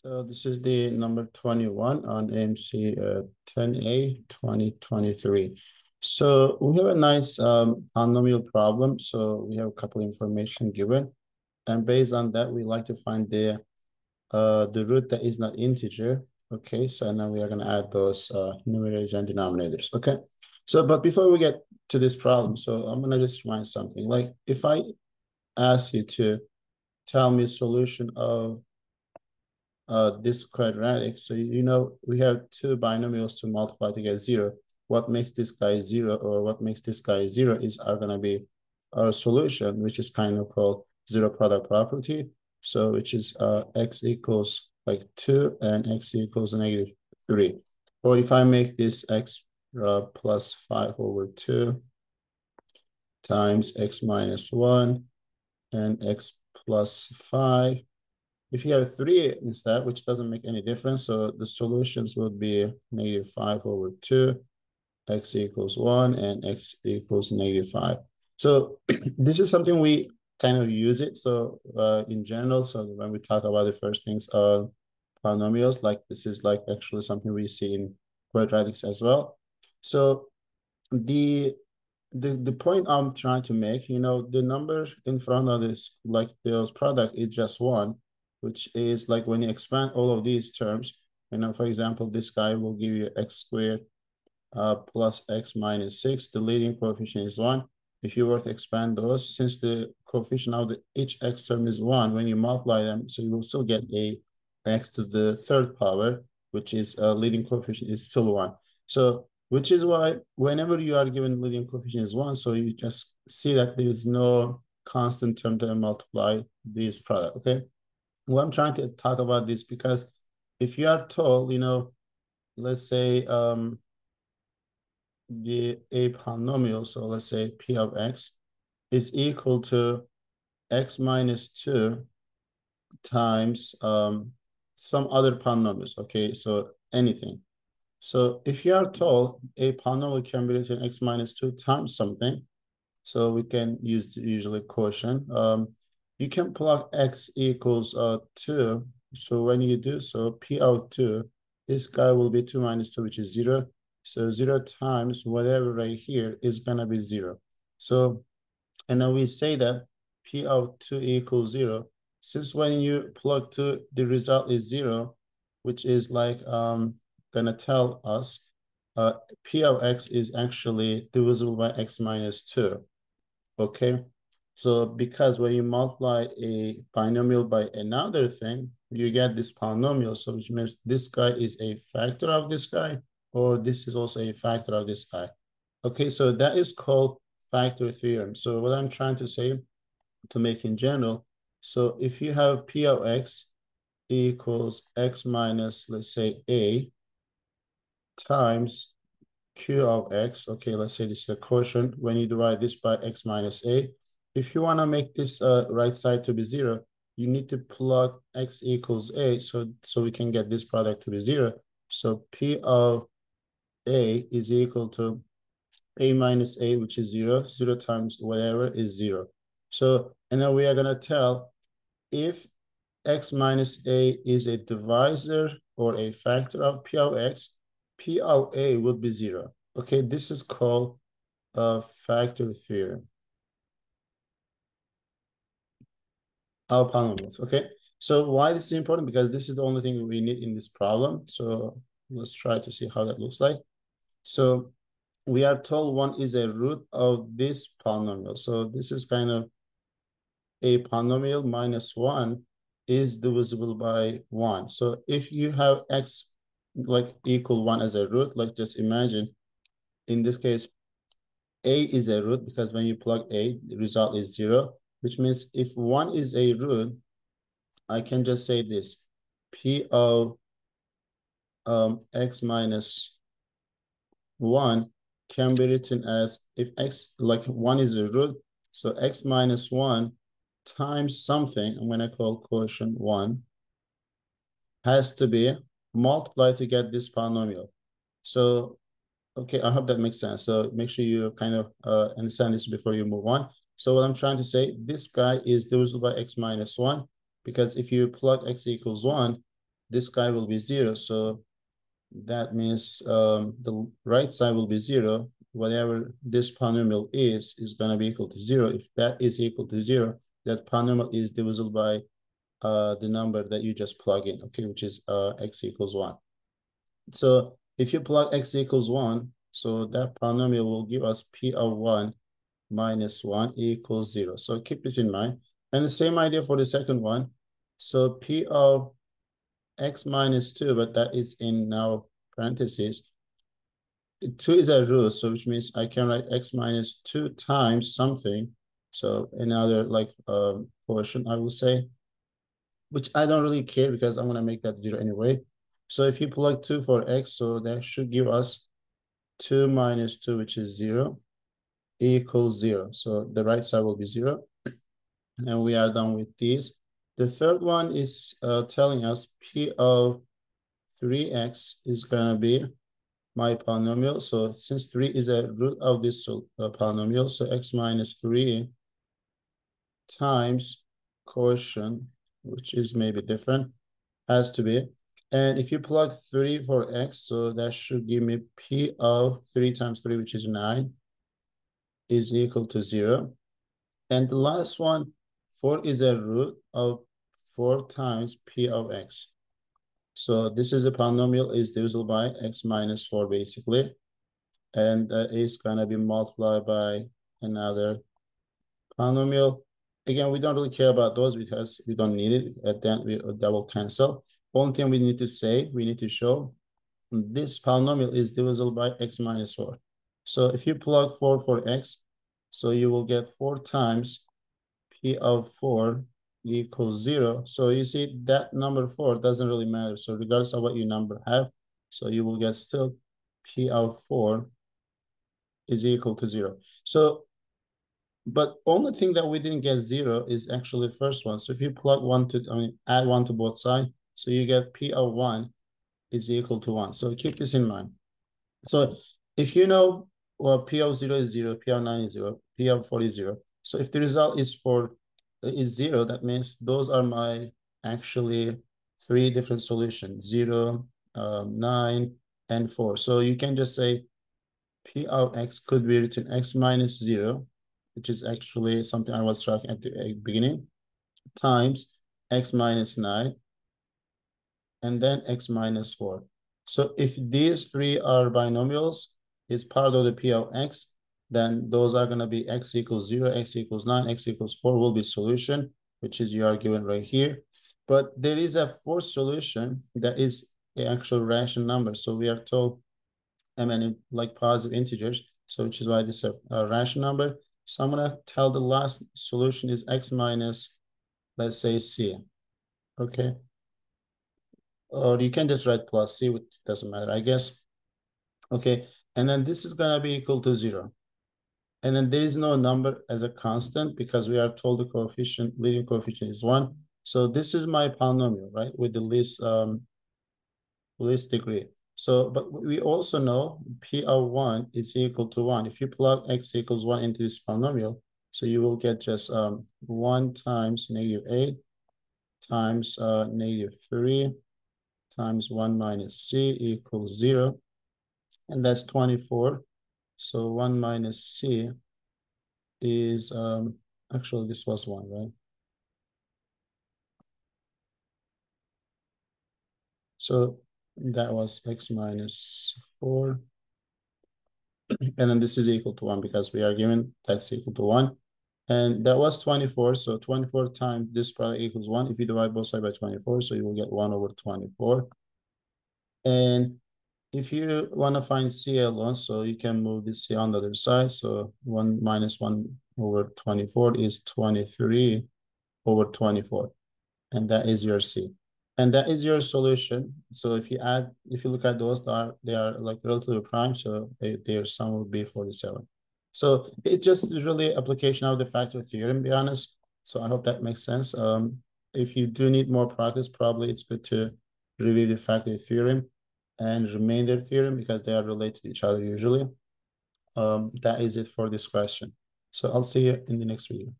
So this is the number 21 on AMC 10A 2023. So we have a nice polynomial problem. So we have a couple information given. And based on that, we like to find the root that is not integer. Okay, so now we are going to add those numerators and denominators. Okay, so but before we get to this problem, so I'm going to just remind something. Like if I ask you to tell me a solution of this quadratic. So, you know, we have two binomials to multiply to get zero. What makes this guy zero or what makes this guy zero is going to be our solution, which is kind of called zero product property. So, which is x equals like 2 and x equals -3. Or if I make this x plus 5 over 2 times x minus 1 and x plus 5. If you have 3 instead, which doesn't make any difference, so the solutions would be -5 over 2, x equals 1, and x equals -5. So this is something we kind of use it. So in general, so when we talk about the first things, polynomials, like this is like actually something we see in quadratics as well. So the point I'm trying to make, you know, the number in front of this, like those product is just 1, which is like when you expand all of these terms, you know, for example, this guy will give you x squared plus x minus 6. The leading coefficient is 1. If you were to expand those, since the coefficient of each x term is 1, when you multiply them, so you will still get a x to the third power, which is leading coefficient is still 1. So which is why whenever you are given leading coefficient is 1, so you just see that there is no constant term to multiply this product, okay? Well, I'm trying to talk about this because if you are told, you know, let's say a polynomial, so let's say P of x is equal to x minus 2 times some other polynomials, okay? So anything. So if you are told a polynomial can be written x minus 2 times something, so we can use usually quotient. You can plug x equals 2. So when you do so, P of 2, this guy will be 2 minus 2, which is 0. So 0 times whatever right here is going to be 0. So, and then we say that P of 2 equals 0. Since when you plug 2, the result is 0, which is like going to tell us P of x is actually divisible by x minus 2. Okay, so because when you multiply a binomial by another thing, you get this polynomial. So which means this guy is a factor of this guy, or this is also a factor of this guy. Okay, so that is called factor theorem. So what I'm trying to say to make in general, so if you have P of x equals x minus, let's say, a times Q of x, okay, let's say this is a quotient. When you divide this by x minus a, if you want to make this right side to be 0, you need to plug x equals a, so we can get this product to be 0. So P of a is equal to a minus a, which is 0. 0 times whatever is 0. So, and then we are going to tell if x minus a is a divisor or a factor of P of x, P of a would be 0. Okay, this is called a factor theorem of polynomials. Okay, so why this is important? Because this is the only thing we need in this problem. So let's try to see how that looks like. So we are told 1 is a root of this polynomial. So this is kind of a polynomial minus 1 is divisible by 1. So if you have x like equal 1 as a root, let's just imagine in this case, a is a root because when you plug a, the result is 0, which means if 1 is a root, I can just say this, P of x minus 1 can be written as, if x, like 1 is a root, so x minus 1 times something, I'm going to call quotient 1, has to be multiplied to get this polynomial. So okay, I hope that makes sense. So make sure you kind of understand this before you move on. So what I'm trying to say, this guy is divisible by x minus 1, because if you plug x equals 1, this guy will be 0. So that means the right side will be 0. Whatever this polynomial is going to be equal to 0. If that is equal to 0, that polynomial is divisible by the number that you just plug in, okay, which is x equals 1. So if you plug x equals 1, so that polynomial will give us p of 1 minus 1 equals 0. So keep this in mind. And the same idea for the second one. So p of x minus 2, but that is in now parentheses. 2 is a root, so which means I can write x minus 2 times something. So another like portion, I will say, which I don't really care because I'm going to make that 0 anyway. So if you plug 2 for x, so that should give us 2 minus 2, which is 0, equals 0. So the right side will be 0. And we are done with these. The third one is telling us p of 3x is going to be my polynomial. So since 3 is a root of this polynomial, so x minus 3 times quotient, which is maybe different, has to be. And if you plug 3 for x, so that should give me p of 3 times 3, which is 9, is equal to 0. And the last one, 4 is a root of 4 times p of x. So this is a polynomial is divisible by x minus 4, basically. And that is going to be multiplied by another polynomial. Again, we don't really care about those because we don't need it. At then we double cancel. Only thing we need to say, we need to show this polynomial is divisible by x minus 4. So if you plug 4 for x, so you will get 4 times p of 4 equals 0. So you see that number 4 doesn't really matter. So regardless of what your number have, so you will get still p of 4 is equal to 0. So, but only thing that we didn't get 0 is actually the first one. So if you plug 1 to, add 1 to both sides, so you get p of 1 is equal to 1. So keep this in mind. So if you know, well, p of 0 is 0, p of 9 is 0, p of 4 is 0. So if the result is 0, that means those are my actually 3 different solutions, 0, 9, and 4. So you can just say p of x could be written x minus 0, which is actually something I was tracking at the beginning, times x minus 9, and then x minus 4. So if these 3 are binomials, is part of the p of x, then those are going to be x equals 0, x equals 9, x equals 4 will be solution, which is you are given right here. But there is a fourth solution that is the actual rational number. So we are told, I mean, like positive integers, so which is why this is a rational number. So I'm going to tell the last solution is x minus, let's say, c, okay? Or you can just write plus c, it doesn't matter, I guess. Okay, and then this is going to be equal to 0. And then there is no number as a constant because we are told the coefficient, leading coefficient is 1. So this is my polynomial, right, with the least degree. So, but we also know p of 1 is equal to 1. If you plug x equals 1 into this polynomial, so you will get just 1 times -8 times -3 times 1 minus c equals 0. And that's 24. So 1 minus c is, actually this was 1, right? So that was x minus 4. And then this is equal to 1 because we are given that's equal to 1. And that was 24. So 24 times this product equals 1. If you divide both sides by 24, so you will get 1 over 24. And if you want to find c alone, so you can move this c on the other side. So 1 minus 1 over 24 is 23 over 24. And that is your c. And that is your solution. So if you look at those, they are like relatively prime. So their sum will be 47. So it's just really application of the factor theorem, to be honest. So I hope that makes sense. If you do need more practice, probably it's good to review the factor theorem and remainder theorem because they are related to each other usually. That is it for this question. So I'll see you in the next video.